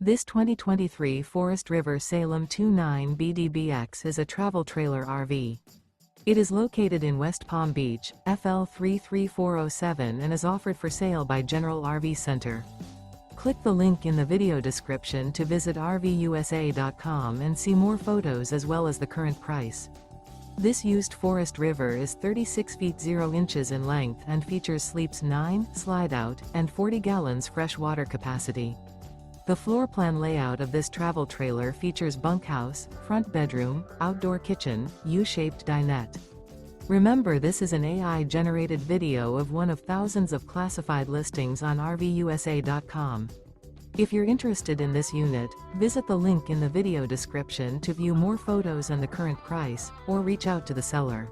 This 2023 Forest River Salem 29BDBX is a travel trailer RV. It is located in West Palm Beach, FL 33407 and is offered for sale by General RV Center. Click the link in the video description to visit RVUSA.com and see more photos as well as the current price. This used Forest River is 36 feet 0 inches in length and features sleeps 9, Slideout, and 40 gallons fresh water capacity. The floor plan layout of this travel trailer features bunkhouse, front bedroom, outdoor kitchen, U-shaped dinette. Remember, this is an AI-generated video of one of thousands of classified listings on RVUSA.com. If you're interested in this unit, visit the link in the video description to view more photos and the current price, or reach out to the seller.